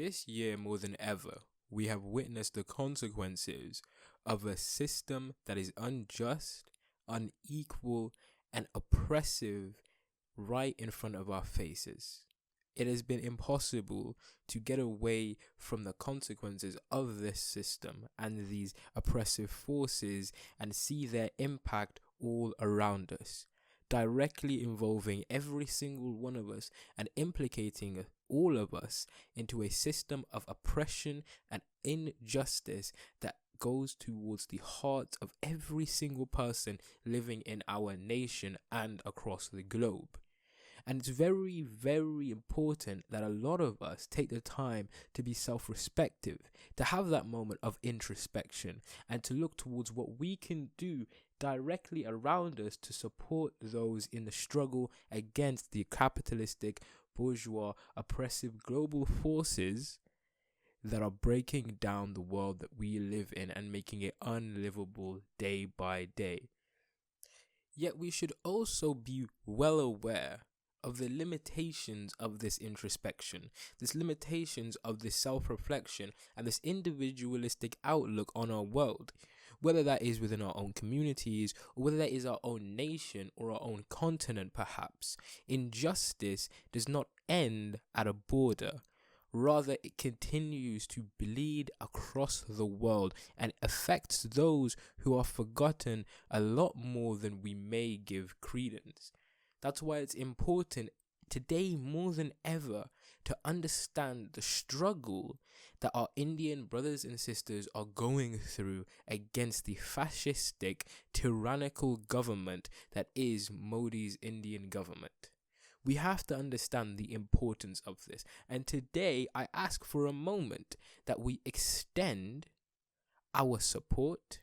This year, more than ever, we have witnessed the consequences of a system that is unjust, unequal, and oppressive right in front of our faces. It has been impossible to get away from the consequences of this system and these oppressive forces and see their impact all around us, directly involving every single one of us and implicating all of us into a system of oppression and injustice that goes towards the heart of every single person living in our nation and across the globe. And it's very, very important that a lot of us take the time to be self-respective, to have that moment of introspection, and to look towards what we can do directly around us to support those in the struggle against the capitalistic, bourgeois, oppressive global forces that are breaking down the world that we live in and making it unlivable day by day. Yet we should also be well aware of the limitations of this introspection, this limitations of this self-reflection and this individualistic outlook on our world, whether that is within our own communities or whether that is our own nation or our own continent perhaps. Injustice does not end at a border. Rather, it continues to bleed across the world and affects those who are forgotten a lot more than we may give credence. That's why it's important today more than ever to understand the struggle that our Indian brothers and sisters are going through against the fascistic, tyrannical government that is Modi's Indian government. We have to understand the importance of this. And today I ask for a moment that we extend our support,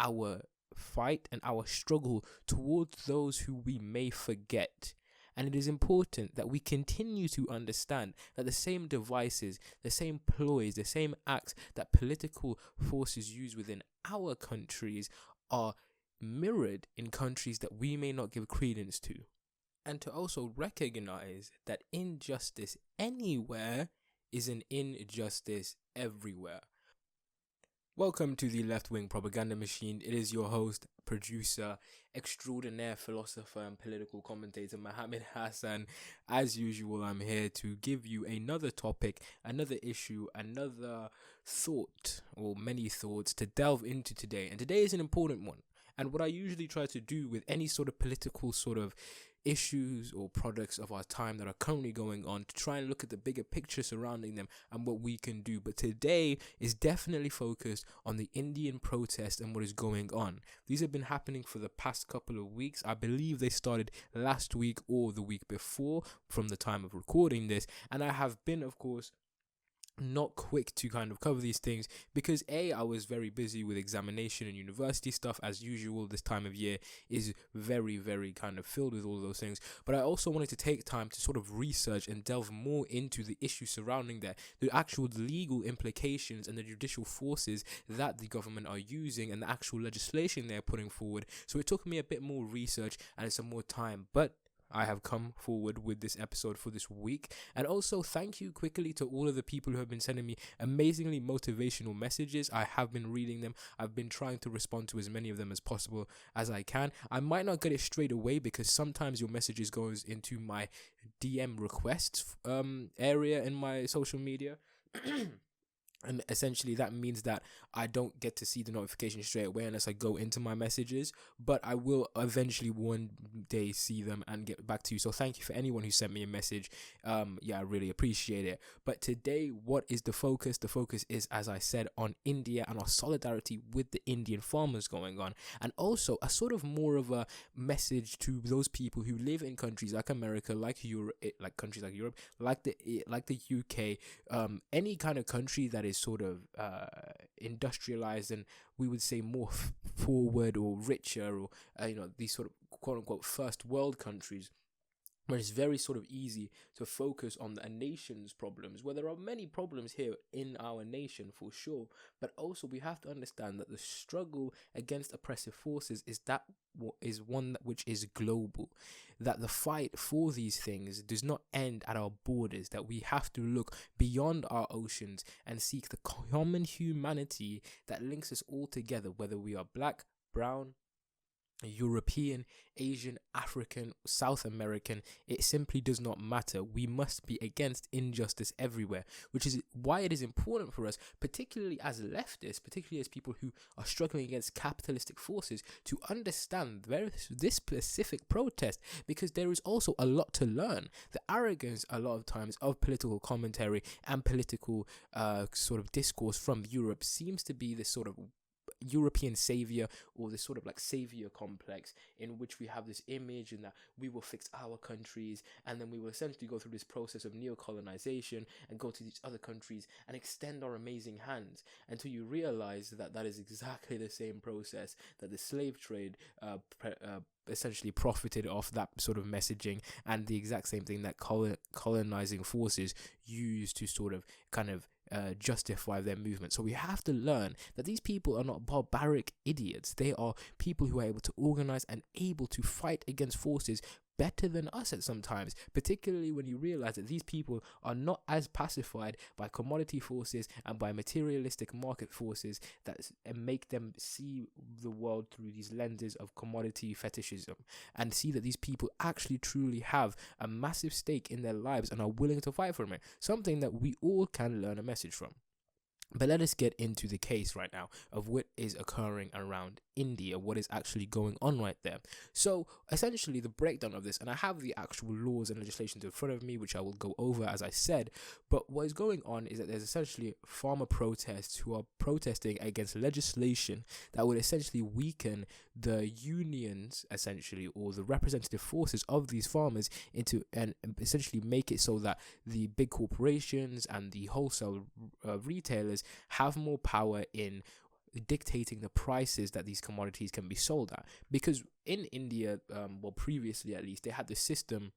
our fight and our struggle towards those who we may forget. And it is important that we continue to understand that the same devices, the same ploys, the same acts that political forces use within our countries are mirrored in countries that we may not give credence to. And to also recognize that injustice anywhere is an injustice everywhere. Welcome to the left-wing propaganda machine. It is your host, producer, extraordinaire philosopher and political commentator, Mohammed Hassan. As usual, I'm here to give you another topic, another issue, another thought, or many thoughts to delve into today. And today is an important one. And what I usually try to do with any sort of political sort of issues or products of our time that are currently going on, to try and look at the bigger picture surrounding them and what we can do. But today is definitely focused on the Indian protest and what is going on. These have been happening for the past couple of weeks. I believe they started last week or the week before from the time of recording this. And I have been, of course, not quick to kind of cover these things because I was very busy with examination and university stuff. As usual, this time of year is very, very kind of filled with all of those things. But I also wanted to take time to sort of research and delve more into the issues surrounding that, the actual legal implications and the judicial forces that the government are using and the actual legislation they're putting forward. So it took me a bit more research and some more time, but I have come forward with this episode for this week. And also thank you quickly to all of the people who have been sending me amazingly motivational messages. I have been reading them. I've been trying to respond to as many of them as possible as I can. I might not get it straight away because sometimes your messages goes into my DM requests area in my social media. And essentially that means that I don't get to see the notification straight away unless I go into my messages, but I will eventually one day see them and get back to you. So thank you for anyone who sent me a message. I really appreciate it. But today, what is the focus? The focus is, as I said, on India and our solidarity with the Indian farmers going on, and also a sort of more of a message to those people who live in countries like America, like Europe, like countries like Europe, like the UK, any kind of country that is sort of industrialized and we would say more forward or richer or these sort of quote unquote first world countries. where it's very sort of easy to focus on a nation's problems, where there are many problems here in our nation for sure, but also we have to understand that the struggle against oppressive forces is one which is global, that the fight for these things does not end at our borders, that we have to look beyond our oceans and seek the common humanity that links us all together, whether we are black, brown, European, Asian, African, South American. It simply does not matter. We must be against injustice everywhere, which is why it is important for us, particularly as leftists, particularly as people who are struggling against capitalistic forces, to understand this specific protest, because there is also a lot to learn. The arrogance a lot of times of political commentary and political sort of discourse from Europe seems to be this sort of European savior, or this sort of like savior complex, in which we have this image and that we will fix our countries, and then we will essentially go through this process of neo-colonization and go to these other countries and extend our amazing hands, until you realize that that is exactly the same process that the slave trade essentially profited off, that sort of messaging, and the exact same thing that colonizing forces use to sort of kind of justify their movement. So we have to learn that these people are not barbaric idiots. They are people who are able to organize and able to fight against forces better than us at sometimes, particularly when you realize that these people are not as pacified by commodity forces and by materialistic market forces that make them see the world through these lenses of commodity fetishism, and see that these people actually truly have a massive stake in their lives and are willing to fight for it, something that we all can learn a message from. But let us get into the case right now of what is occurring around India, what is actually going on right there. So essentially the breakdown of this, and I have the actual laws and legislations in front of me, which I will go over as I said, but what is going on is that there's essentially farmer protests who are protesting against legislation that would essentially weaken the unions, essentially, or the representative forces of these farmers into, and essentially make it so that the big corporations and the wholesale retailers have more power in dictating the prices that these commodities can be sold at. Because in India, well, previously at least, they had this system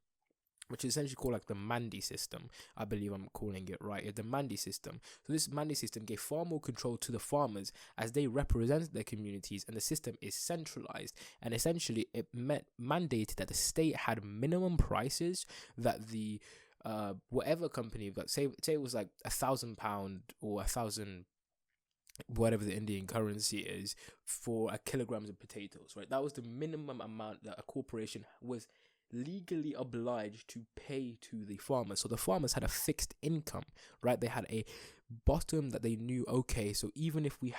which is essentially called like the Mandi system. I believe I'm calling it right. The Mandi system. So this Mandi system gave far more control to the farmers as they represent their communities, and the system is centralized. And essentially, it mandated that the state had minimum prices that the whatever company, but say it was like £1,000 or 1,000, whatever the Indian currency is, for a kilograms of potatoes, right? That was the minimum amount that a corporation was legally obliged to pay to the farmers. So the farmers had a fixed income, right? They had a bottom that they knew, okay, so even if we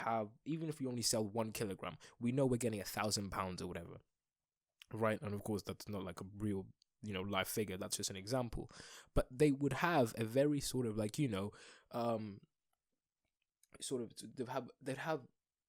only sell 1 kilogram, we know we're getting £1,000 or whatever, right? And of course that's not like a real live figure, that's just an example. But they would have a very sort of like they'd have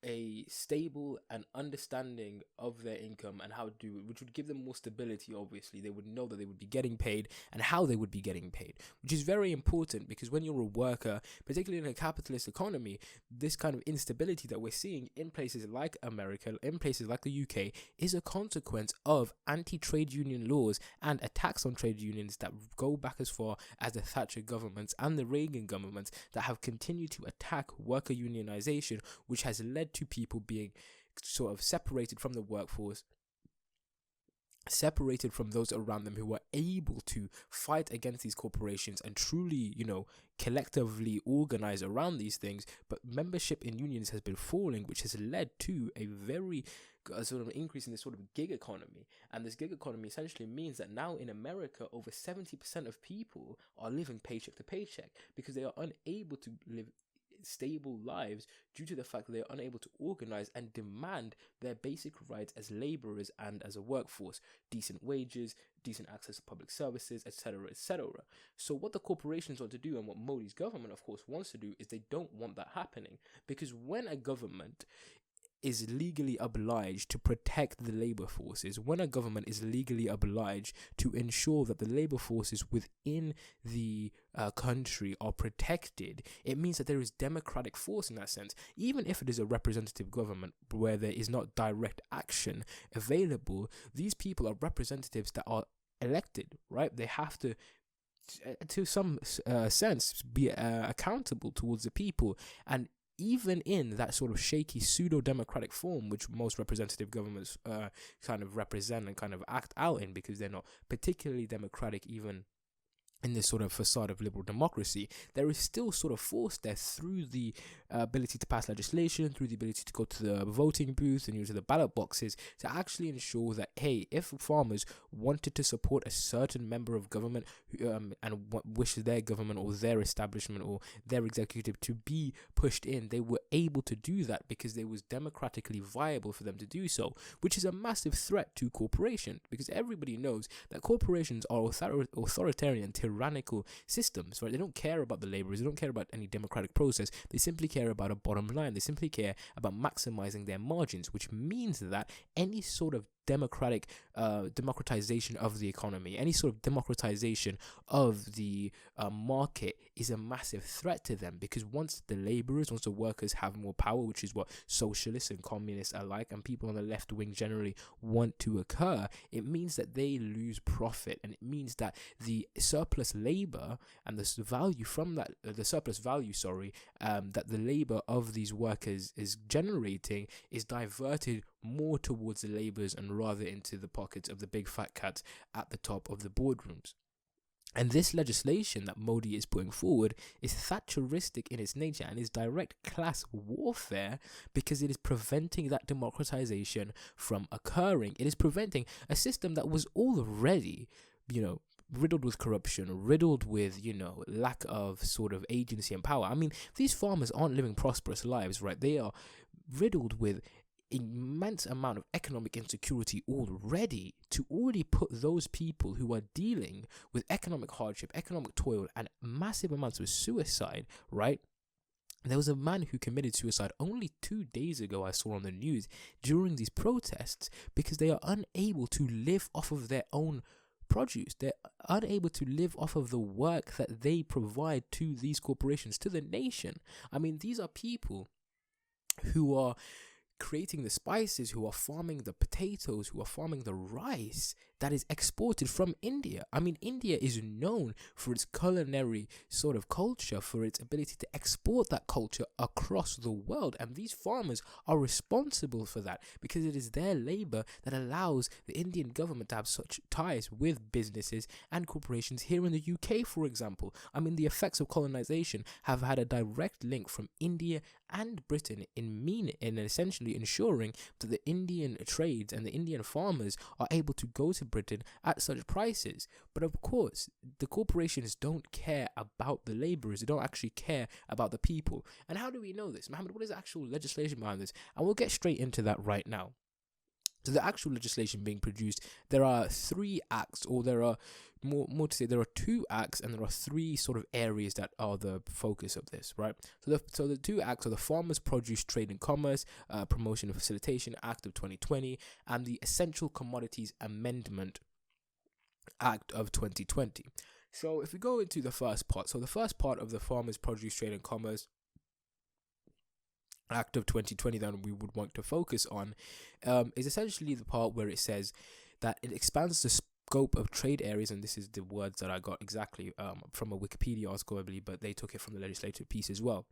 a stable and understanding of their income and how to do it, which would give them more stability. Obviously, they would know that they would be getting paid and how they would be getting paid, which is very important, because when you're a worker, particularly in a capitalist economy, this kind of instability that we're seeing in places like America, in places like the UK, is a consequence of anti-trade union laws and attacks on trade unions that go back as far as the Thatcher governments and the Reagan governments, that have continued to attack worker unionization, which has led to people being sort of separated from the workforce, separated from those around them who were able to fight against these corporations and truly, collectively organize around these things. But membership in unions has been falling, which has led to a very sort of increase in this sort of gig economy. And this gig economy essentially means that now in America, over 70% of people are living paycheck to paycheck because they are unable to live stable lives due to the fact that they are unable to organize and demand their basic rights as laborers and as a workforce: decent wages, decent access to public services, etc., etc. So what the corporations want to do, and what Modi's government of course wants to do, is they don't want that happening, because when a government is legally obliged to protect the labor forces, when a government is legally obliged to ensure that the labor forces within the country are protected, it means that there is democratic force in that sense. Even if it is a representative government where there is not direct action available, these people are representatives that are elected, right? They have to some sense, be accountable towards the people. And even in that sort of shaky pseudo-democratic form, which most representative governments kind of represent and kind of act out in, because they're not particularly democratic even in this sort of facade of liberal democracy, there is still sort of force there through the ability to pass legislation, through the ability to go to the voting booth and use the ballot boxes to actually ensure that, hey, if farmers wanted to support a certain member of government and wish their government or their establishment or their executive to be pushed in, they were able to do that because it was democratically viable for them to do so, which is a massive threat to corporations, because everybody knows that corporations are authoritarian, tyrannical systems, right? They don't care about the laborers, they don't care about any democratic process, they simply care about a bottom line, they simply care about maximizing their margins, which means that any sort of democratization of the economy, any sort of democratization of the market is a massive threat to them, because once the workers have more power, which is what socialists and communists are like, and people on the left wing generally want to occur, it means that they lose profit, and it means that the surplus labor and the value from that, the surplus value, that the labor of these workers is generating is diverted more towards the laborers and rather into the pockets of the big fat cats at the top of the boardrooms. And this legislation that Modi is putting forward is Thatcheristic in its nature and is direct class warfare, because it is preventing that democratization from occurring. It is preventing a system that was already, riddled with corruption, riddled with, lack of sort of agency and power. I mean, these farmers aren't living prosperous lives, right? They are riddled with immense amount of economic insecurity already, to already put those people who are dealing with economic hardship, economic toil, and massive amounts of suicide, right? There was a man who committed suicide only 2 days ago, I saw on the news, during these protests, because they are unable to live off of their own produce. They're unable to live off of the work that they provide to these corporations, to the nation. I mean, these are people who are creating the spices, who are farming the potatoes, who are farming the rice that is exported from India. I mean, India is known for its culinary sort of culture, for its ability to export that culture across the world. And these farmers are responsible for that, because it is their labor that allows the Indian government to have such ties with businesses and corporations here in the UK, for example. I mean, the effects of colonization have had a direct link from India and Britain in essentially ensuring that the Indian trades and the Indian farmers are able to go to Britain at such prices. But of course, the corporations don't care about the laborers. They don't actually care about the people. And how do we know this? Mohammed, what is the actual legislation behind this? And we'll get straight into that right now. So the actual legislation being produced, there are 3 acts, or there are more to say, there are 2 acts, and there are 3 sort of areas that are the focus of this, right? So the 2 acts are the Farmers Produce Trade and Commerce Promotion and Facilitation Act of 2020 and the Essential Commodities Amendment Act of 2020. So if we go into the first part, so the first part of the Farmers Produce Trade and Commerce Act of 2020 that we would want to focus on is essentially the part where it says that it expands the scope of trade areas, and this is the words that I got exactly from a Wikipedia article, I believe, but they took it from the legislative piece as well.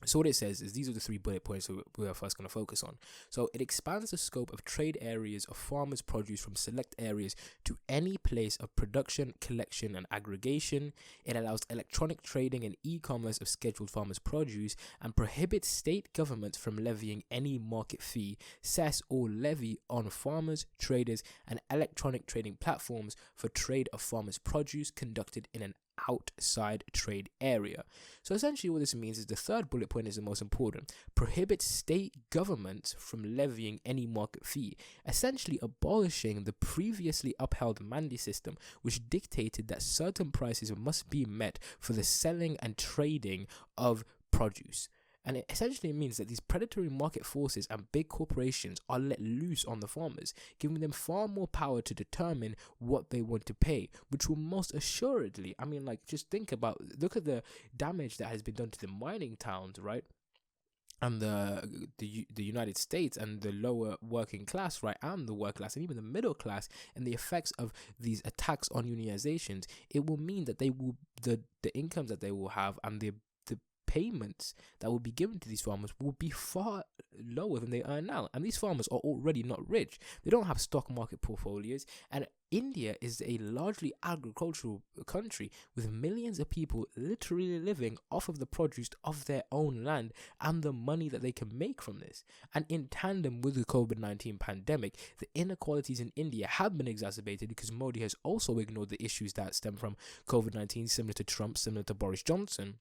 So what it says is, these are the 3 bullet points that we are first going to focus on. So it expands the scope of trade areas of farmers' produce from select areas to any place of production, collection, and aggregation. It allows electronic trading and e-commerce of scheduled farmers' produce, and prohibits state governments from levying any market fee, cess, or levy on farmers, traders, and electronic trading platforms for trade of farmers' produce conducted in an outside trade area. So essentially what this means is, the third bullet point is the most important: prohibits state governments from levying any market fee, essentially abolishing the previously upheld Mandi system, which dictated that certain prices must be met for the selling and trading of produce. And it essentially means that these predatory market forces and big corporations are let loose on the farmers, giving them far more power to determine what they want to pay, which will most assuredly, just look at the damage that has been done to the mining towns, right? and the United States and the lower working class, right, and the working class and even the middle class, and the effects of these attacks on unionizations, it will mean that the incomes that they will have and the payments that will be given to these farmers will be far lower than they earn now. And these farmers are already not rich. They don't have stock market portfolios. And India is a largely agricultural country with millions of people literally living off of the produce of their own land and the money that they can make from this. And in tandem with the COVID-19 pandemic, the inequalities in India have been exacerbated because Modi has also ignored the issues that stem from COVID-19, similar to Trump, similar to Boris Johnson,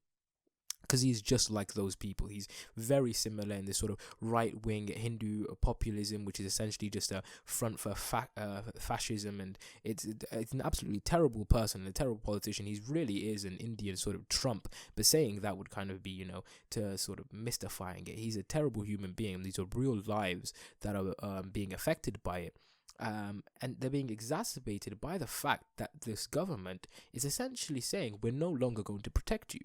because he's just like those people. He's very similar in this sort of right-wing Hindu populism, which is essentially just a front for fascism, and it's an absolutely terrible person, a terrible politician. He really is an Indian sort of Trump, but saying that would kind of be, to sort of mystifying it. He's a terrible human being. These are real lives that are being affected by it. And they're being exacerbated by the fact that this government is essentially saying, we're no longer going to protect you.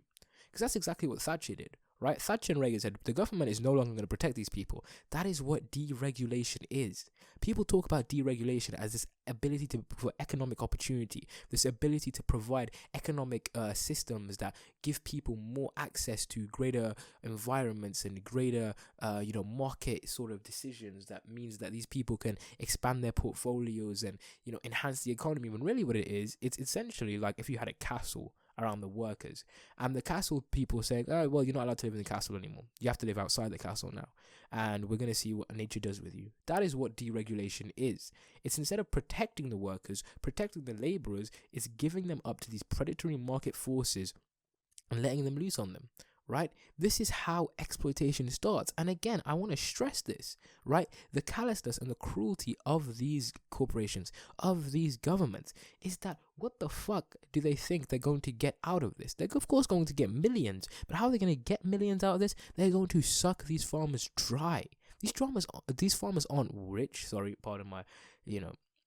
Because that's exactly what Thatcher did, right? Thatcher and Reagan said, the government is no longer going to protect these people. That is what deregulation is. People talk about deregulation as this ability for economic opportunity, this ability to provide economic systems that give people more access to greater environments and greater, market sort of decisions. That means that these people can expand their portfolios and, enhance the economy. When really what it is, it's essentially like if you had a castle around the workers, and the castle people saying, oh, well, you're not allowed to live in the castle anymore. You have to live outside the castle now, and we're going to see what nature does with you. That is what deregulation is. It's instead of protecting the workers, protecting the laborers, it's giving them up to these predatory market forces and letting them loose on them. Right? This is how exploitation starts. And again, I want to stress this, right? The callousness and the cruelty of these corporations, of these governments, is that what the fuck do they think they're going to get out of this? They're of course going to get millions, but how are they going to get millions out of this? They're going to suck these farmers dry. These farmers aren't rich. Sorry, pardon my,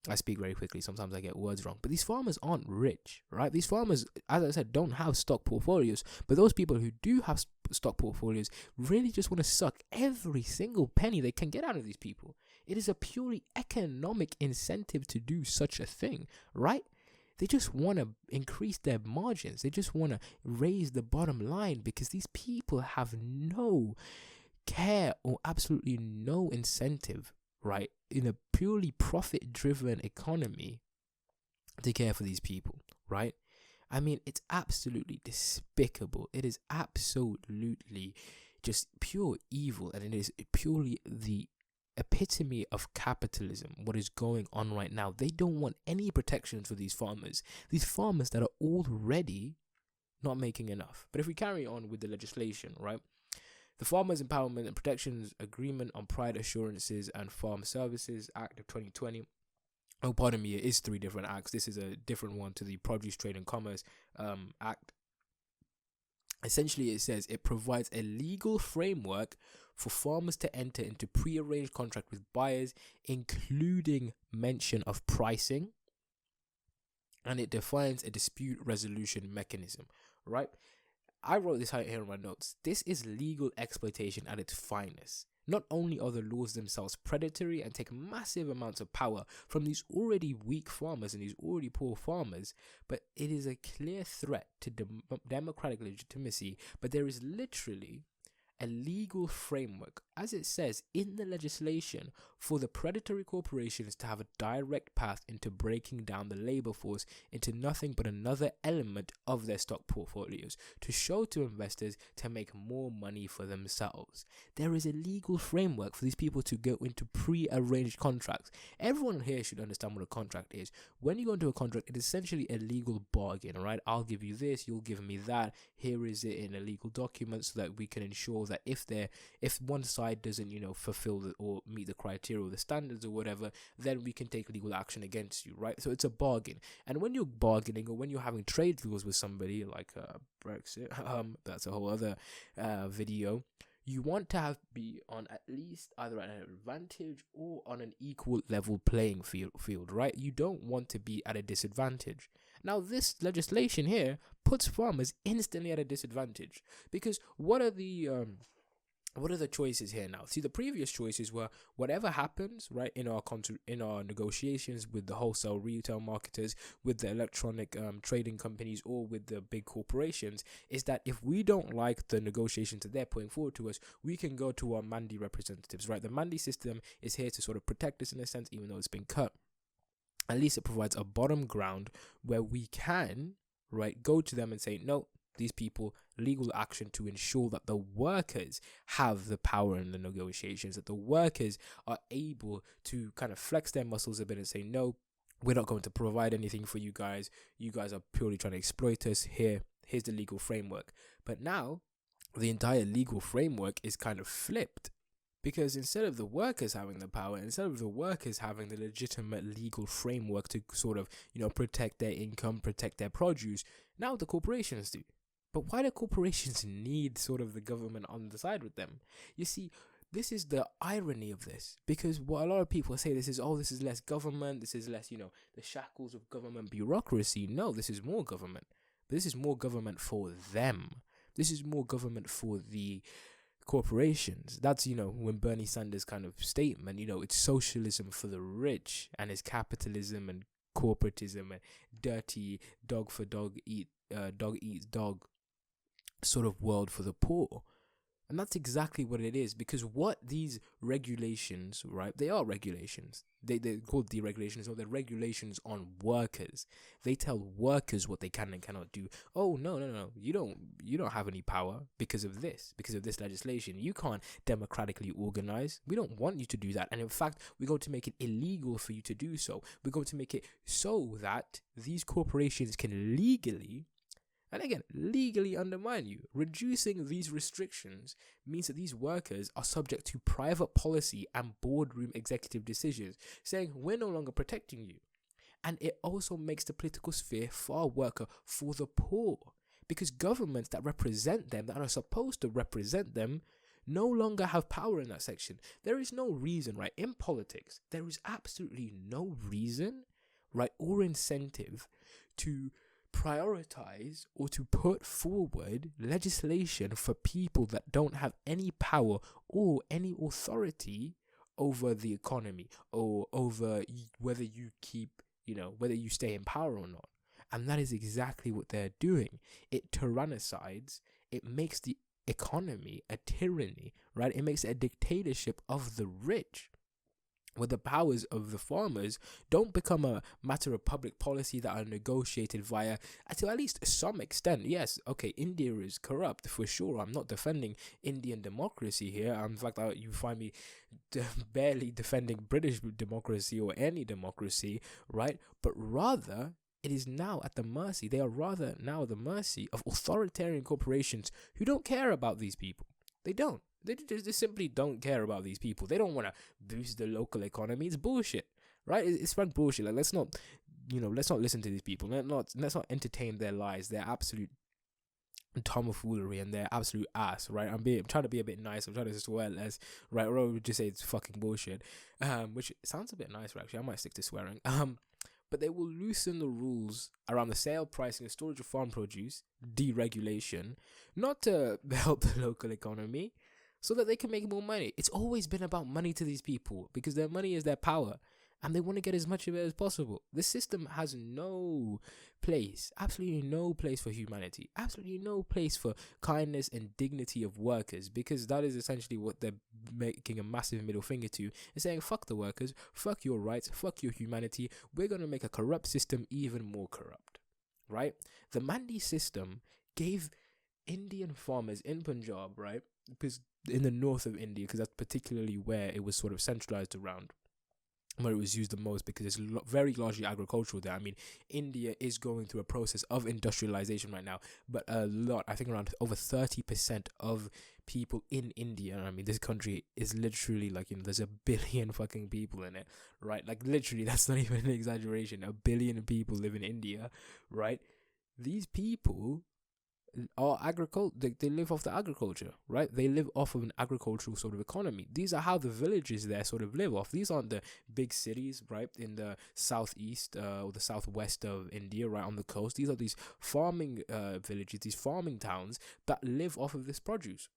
I speak very quickly. Sometimes I get words wrong. But these farmers aren't rich, right? These farmers, as I said, don't have stock portfolios. But those people who do have stock portfolios really just want to suck every single penny they can get out of these people. It is a purely economic incentive to do such a thing, right? They just want to increase their margins. They just want to raise the bottom line because these people have no care or absolutely no incentive, right, in a purely profit-driven economy to care for these people, right? I mean, it's absolutely despicable. It is absolutely just pure evil, and it is purely the epitome of capitalism, what is going on right now. They don't want any protections for these farmers that are already not making enough. But if we carry on with the legislation, right? The Farmers Empowerment and Protections Agreement on Pride Assurances and Farm Services Act of 2020. Oh, pardon me, it is 3 different acts. This is a different one to the Produce Trade and Commerce Act. Essentially, it says it provides a legal framework for farmers to enter into pre-arranged contract with buyers, including mention of pricing, and it defines a dispute resolution mechanism, right? I wrote this out here in my notes. This is legal exploitation at its finest. Not only are the laws themselves predatory and take massive amounts of power from these already weak farmers and these already poor farmers, but it is a clear threat to democratic legitimacy. But there is literally a legal framework, as it says in the legislation, for the predatory corporations to have a direct path into breaking down the labor force into nothing but another element of their stock portfolios to show to investors to make more money for themselves. There is a legal framework for these people to go into pre-arranged contracts. Everyone here should understand what a contract is. When you go into a contract, it is essentially a legal bargain, right? I'll give you this, you'll give me that. Here is it in a legal document so that we can ensure that if one side doesn't fulfill or meet the criteria or the standards or whatever, then we can take legal action against you, right? So it's a bargain. And when you're bargaining or when you're having trade deals with somebody like Brexit, that's a whole other video, you want to be on at least either an advantage or on an equal level playing field, right? You don't want to be at a disadvantage. Now, this legislation here puts farmers instantly at a disadvantage because what are the what are the choices here now? See, the previous choices were whatever happens, right, in our negotiations with the wholesale retail marketers, with the electronic trading companies, or with the big corporations, is that if we don't like the negotiations that they're putting forward to us, we can go to our Mandi representatives, right? The Mandi system is here to sort of protect us in a sense, even though it's been cut. At least it provides a bottom ground where we can, right, go to them and say, no, these people, legal action to ensure that the workers have the power in the negotiations, that the workers are able to kind of flex their muscles a bit and say, no, we're not going to provide anything for you guys. You guys are purely trying to exploit us. Here's the legal framework. But now the entire legal framework is kind of flipped. Because instead of the workers having the power, instead of the workers having the legitimate legal framework to sort of, protect their income, protect their produce, now the corporations do. But why do corporations need sort of the government on the side with them? You see, this is the irony of this, because what a lot of people say, this is less government, this is less, the shackles of government bureaucracy. No, this is more government. But this is more government for them. This is more government for the corporations. That's, when Bernie Sanders' kind of statement, it's socialism for the rich, and it's capitalism and corporatism and dirty dog eats dog sort of world for the poor. And that's exactly what it is, because what these regulations, right, they are regulations. They're called deregulations, or they're regulations on workers. They tell workers what they can and cannot do. Oh, no, you don't have any power because of this legislation. You can't democratically organize. We don't want you to do that. And in fact, we're going to make it illegal for you to do so. We're going to make it so that these corporations can legally undermine you. Reducing these restrictions means that these workers are subject to private policy and boardroom executive decisions, saying we're no longer protecting you. And it also makes the political sphere far worse for the poor, because governments that represent them, that are supposed to represent them, no longer have power in that section. There is no reason, right? In politics, there is absolutely no reason, right, or incentive to prioritize or to put forward legislation for people that don't have any power or any authority over the economy, or over whether you whether you stay in power or not. And that is exactly what they're doing. It tyrannicides, it makes the economy a tyranny, right? It makes it a dictatorship of the rich, where the powers of the farmers don't become a matter of public policy that are negotiated via, to at least some extent. Yes, okay, India is corrupt for sure. I'm not defending Indian democracy here. In fact, you find me barely defending British democracy or any democracy, right? But rather, it is now at the mercy. They are rather now at the mercy of authoritarian corporations who don't care about these people. They don't. They simply don't care about these people. They don't want to boost the local economy. It's bullshit, right? It's fun bullshit. Like, let's not listen to these people. Let's not entertain their lies, their absolute tomfoolery, and their absolute ass, right? I'm trying to be a bit nice. I'm trying to swear less, right? Or I would just say it's fucking bullshit, which sounds a bit nicer actually. I might stick to swearing. But they will loosen the rules around the sale, pricing, and storage of farm produce, deregulation, not to help the local economy, so that they can make more money. It's always been about money to these people, because their money is their power, and they want to get as much of it as possible. This system has no place, absolutely no place for humanity, absolutely no place for kindness and dignity of workers, because that is essentially what they're making a massive middle finger to, and saying, fuck the workers, fuck your rights, fuck your humanity. We're going to make a corrupt system even more corrupt, right? The Mandi system gave Indian farmers in Punjab, right, because in the north of India, because that's particularly where it was sort of centralized around, where it was used the most, because it's very largely agricultural there. I mean, India is going through a process of industrialization right now, but a lot, I think around over 30% of people in India, I mean, this country is literally like, there's a billion fucking people in it, right? Like, literally, that's not even an exaggeration. 1 billion people live in India, right? These people are they live off the agriculture, right? They live off of an agricultural sort of economy. These are how the villages there sort of live off. These aren't the big cities, right, in the southeast or the southwest of India, right, on the coast. These are these farming villages, these farming towns that live off of this produce.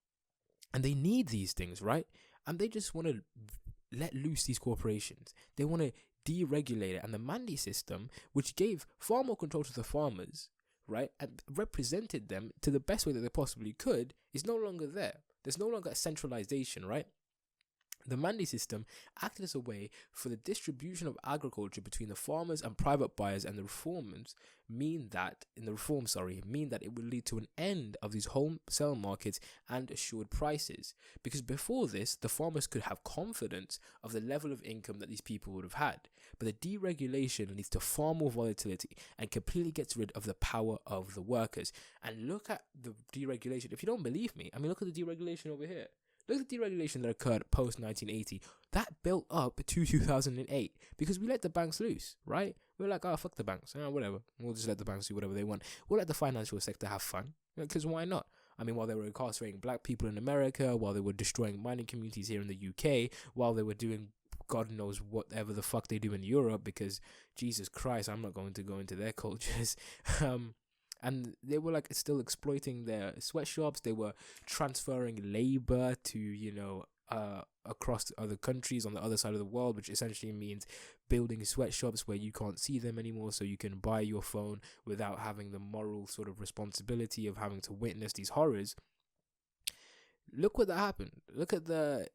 And they need these things, right? And they just want to let loose these corporations. They want to deregulate it. And the Mandi system, which gave far more control to the farmers, right, and represented them to the best way that they possibly could, is no longer there. There's no longer a centralization, right? The Mandi system acted as a way for the distribution of agriculture between the farmers and private buyers, and the reforms mean that it would lead to an end of these wholesale markets and assured prices. Because before this, the farmers could have confidence of the level of income that these people would have had. But the deregulation leads to far more volatility and completely gets rid of the power of the workers. And look at the deregulation. If you don't believe me, look at the deregulation over here. Look at the deregulation that occurred post 1980. That built up to 2008 because we let the banks loose, right? We're like, oh, fuck the banks. Whatever. We'll just let the banks do whatever they want. We'll let the financial sector have fun. Because why not? While they were incarcerating black people in America, while they were destroying mining communities here in the UK, while they were doing God knows whatever the fuck they do in Europe, because Jesus Christ, I'm not going to go into their cultures. And they were like still exploiting their sweatshops. They were transferring labor to, across to other countries on the other side of the world, which essentially means building sweatshops where you can't see them anymore, so you can buy your phone without having the moral sort of responsibility of having to witness these horrors. Look what that happened. Look at the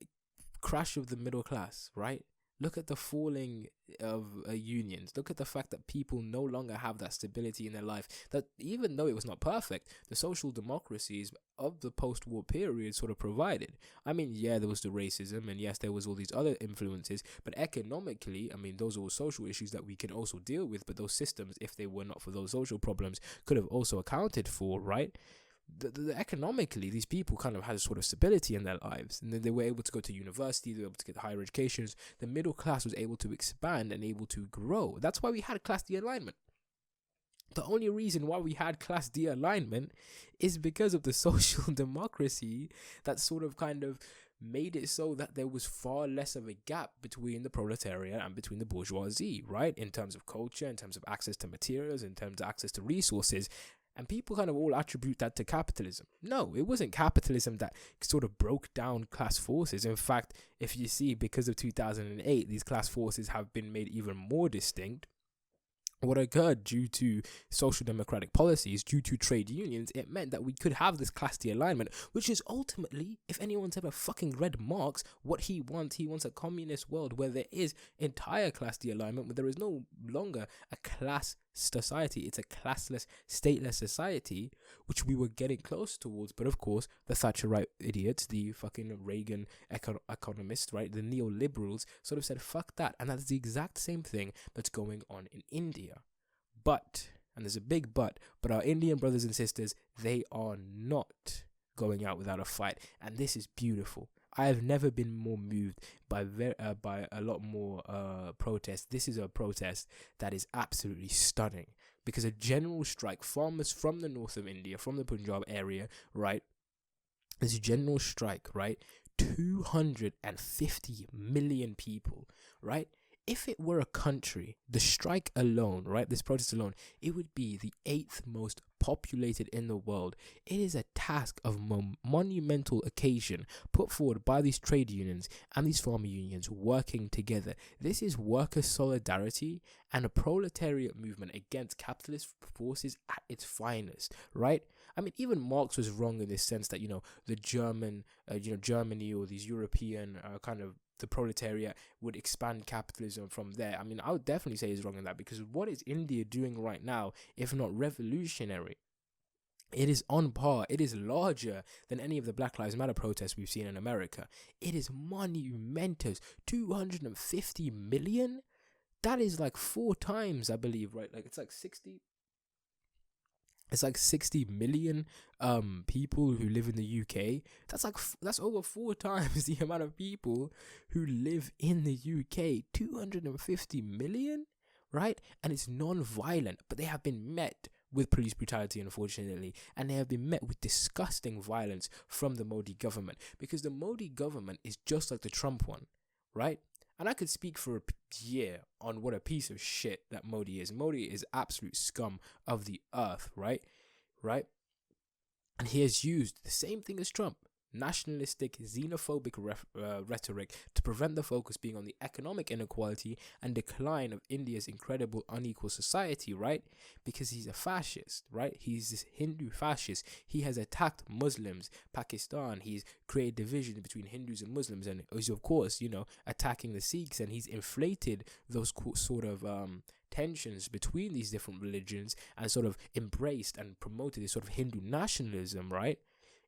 crash of the middle class, right? Look at the falling of unions. Look at the fact that people no longer have that stability in their life. That even though it was not perfect, the social democracies of the post-war period sort of provided. Yeah, there was the racism, and yes, there was all these other influences, but economically, those are all social issues that we can also deal with, but those systems, if they were not for those social problems, could have also accounted for, right? Economically, these people kind of had a sort of stability in their lives, and then they were able to go to university, they were able to get higher educations. The middle class was able to expand and able to grow. That's why we had class de-alignment. The only reason why we had class de-alignment is because of the social democracy that sort of kind of made it so that there was far less of a gap between the proletariat and between the bourgeoisie, right? In terms of culture, in terms of access to materials, in terms of access to resources. And people kind of all attribute that to capitalism. No, it wasn't capitalism that sort of broke down class forces. In fact, if you see, because of 2008, these class forces have been made even more distinct. What occurred due to social democratic policies, due to trade unions, it meant that we could have this class de-alignment, which is ultimately, if anyone's ever fucking read Marx, what he wants a communist world where there is entire class de-alignment, where there is no longer a class society. It's a classless, stateless society, which we were getting close towards. But of course, the Thatcherite idiots, the fucking Reagan economists, right, the neoliberals, sort of said, fuck that. And that's the exact same thing that's going on in India. But, and there's a big but our Indian brothers and sisters, they are not going out without a fight. And this is beautiful. I have never been more moved by a lot more protests. This is a protest that is absolutely stunning, because a general strike, farmers from the north of India, from the Punjab area, right? This general strike, right? 250 million people, right? If it were a country, the strike alone, right, this protest alone, it would be the 8th most populated in the world. It is a task of monumental occasion put forward by these trade unions and these farmer unions working together. This is worker solidarity and a proletariat movement against capitalist forces at its finest, right? Even Marx was wrong in this sense that, the Germany or these European kind of the proletariat would expand capitalism from there. I would definitely say he's wrong in that, because what is India doing right now, if not revolutionary? It is on par. It is larger than any of the Black Lives Matter protests we've seen in America. It is monumentous. 250 million? That is like 4 times, I believe, right? Like it's like 60 million people who live in the UK. That's over 4 times the amount of people who live in the UK. 250 million, right? And it's non-violent, but they have been met with police brutality, unfortunately, and they have been met with disgusting violence from the Modi government, because the Modi government is just like the Trump one, right? And I could speak for a year on what a piece of shit that Modi is. Modi is absolute scum of the earth, right? And he has used the same thing as Trump. nationalistic, xenophobic rhetoric to prevent the focus being on the economic inequality and decline of India's incredible unequal society, right? Because he's a fascist, right? He's this Hindu fascist. He has attacked Muslims, Pakistan. He's created division between Hindus and Muslims, and he's, of course, attacking the Sikhs, and he's inflated those sort of tensions between these different religions and sort of embraced and promoted this sort of Hindu nationalism, right?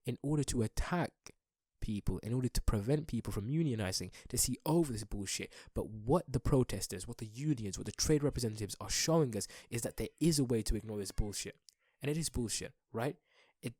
In order to attack people, in order to prevent people from unionizing, to see over this bullshit. But what the protesters, what the unions, what the trade representatives are showing us is that there is a way to ignore this bullshit. And it is bullshit, right?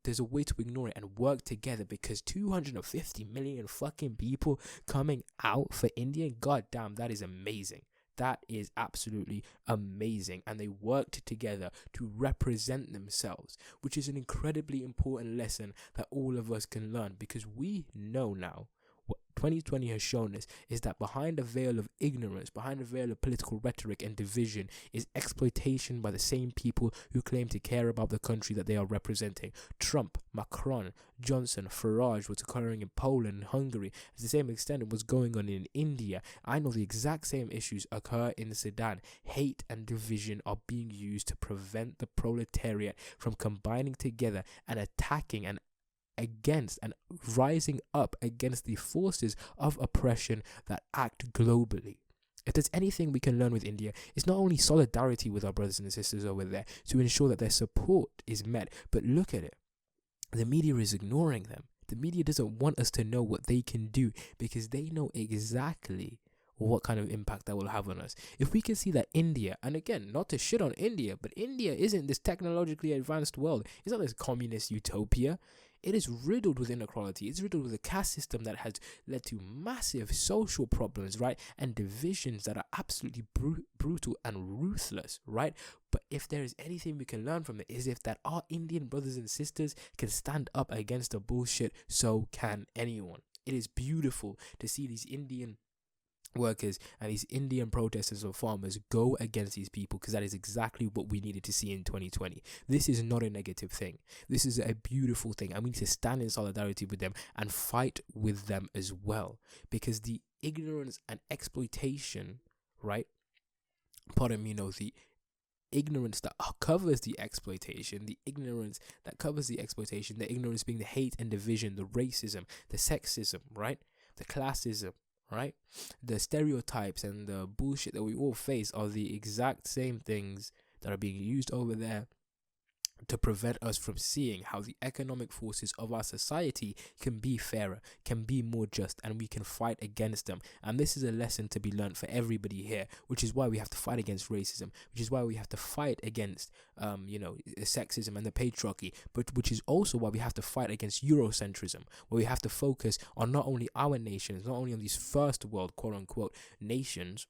There's a way to ignore it and work together, because 250 million fucking people coming out for India, goddamn, that is amazing. That is absolutely amazing. And they worked together to represent themselves, which is an incredibly important lesson that all of us can learn, because we know now, what 2020 has shown us is that behind a veil of ignorance, behind a veil of political rhetoric and division, is exploitation by the same people who claim to care about the country that they are representing. Trump, Macron, Johnson, Farage, what's occurring in Poland, Hungary, to the same extent it was going on in India. I know the exact same issues occur in Sudan. Hate and division are being used to prevent the proletariat from combining together and attacking and against and rising up against the forces of oppression that act globally. If there's anything we can learn with India, it's not only solidarity with our brothers and sisters over there to ensure that their support is met, but look at it. The media is ignoring them. The media doesn't want us to know what they can do, because they know exactly what kind of impact that will have on us. If we can see that India, and again, not to shit on India, but India isn't this technologically advanced world. It's not this communist utopia. It is riddled with inequality. It's riddled with a caste system that has led to massive social problems, right? And divisions that are absolutely brutal and ruthless, right? But if there is anything we can learn from it, is if that our Indian brothers and sisters can stand up against the bullshit, so can anyone. It is beautiful to see these Indian workers and these Indian protesters or farmers go against these people, because that is exactly what we needed to see in 2020. This is not a negative thing. This is a beautiful thing, and we need to stand in solidarity with them and fight with them as well, because the ignorance and exploitation, right? Pardon me, the ignorance that covers the exploitation, the ignorance that covers the exploitation, the ignorance being the hate and division, the racism, the sexism, right? The classism, right? The stereotypes and the bullshit that we all face are the exact same things that are being used over there to prevent us from seeing how the economic forces of our society can be fairer, can be more just, and we can fight against them. And this is a lesson to be learned for everybody here, which is why we have to fight against racism, which is why we have to fight against sexism and the patriarchy, but which is also why we have to fight against Eurocentrism, where we have to focus on not only our nations, not only on these first world quote unquote nations.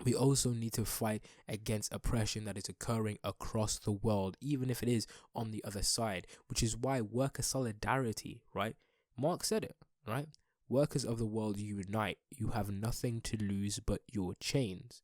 We also need to fight against oppression that is occurring across the world, even if it is on the other side, which is why worker solidarity, right? Marx said it, right? Workers of the world, unite. You have nothing to lose but your chains.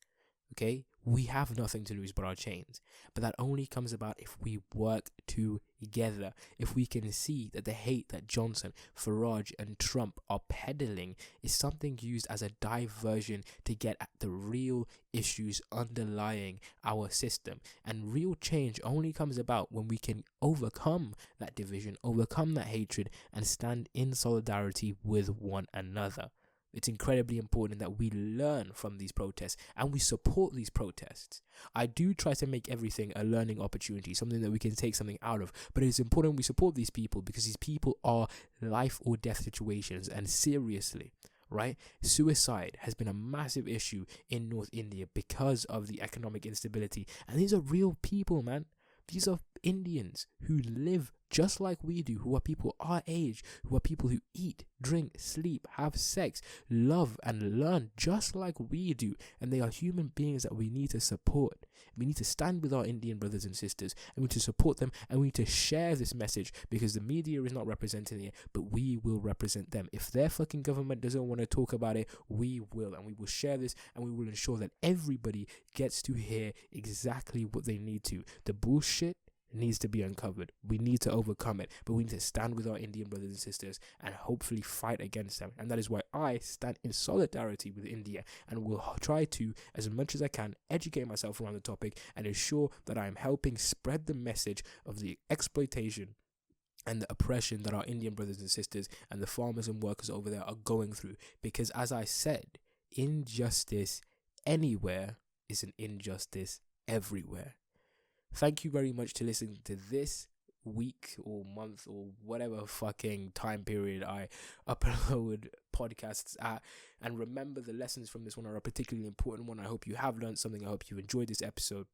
Okay? We have nothing to lose but our chains. But that only comes about if we work together. If we can see that the hate that Johnson, Farage, and Trump are peddling is something used as a diversion to get at the real issues underlying our system. And real change only comes about when we can overcome that division, overcome that hatred, and stand in solidarity with one another. It's incredibly important that we learn from these protests and we support these protests. I do try to make everything a learning opportunity, something that we can take something out of. But it's important we support these people, because these people are life or death situations. And seriously, right? Suicide has been a massive issue in North India because of the economic instability. And these are real people, man. These are Indians who live just like we do, who are people our age, who are people who eat, drink, sleep, have sex, love, and learn just like we do. And they are human beings that we need to support. We need to stand with our Indian brothers and sisters, and we need to support them, and we need to share this message, because the media is not representing it, but we will represent them. If their fucking government doesn't want to talk about it, we will, and we will share this, and we will ensure that everybody gets to hear exactly what they need to. The bullshit needs to be uncovered. We need to overcome it, but we need to stand with our Indian brothers and sisters and hopefully fight against them. And that is why I stand in solidarity with India and will try to, as much as I can, educate myself around the topic and ensure that I am helping spread the message of the exploitation and the oppression that our Indian brothers and sisters and the farmers and workers over there are going through. Because as I said, injustice anywhere is an injustice everywhere. Thank you very much to listening to this week or month or whatever fucking time period I upload podcasts at. And remember, the lessons from this one are a particularly important one. I hope you have learned something. I hope you enjoyed this episode.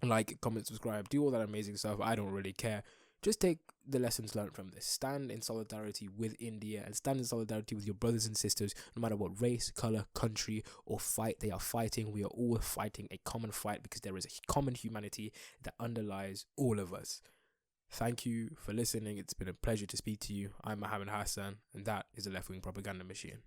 Like, comment, subscribe, do all that amazing stuff. I don't really care. Just take the lessons learned from this. Stand in solidarity with India and stand in solidarity with your brothers and sisters, no matter what race, color, country, or fight they are fighting. We are all fighting a common fight because there is a common humanity that underlies all of us. Thank you for listening. It's been a pleasure to speak to you. I'm Mohammed Hassan, and that is a left-wing propaganda machine.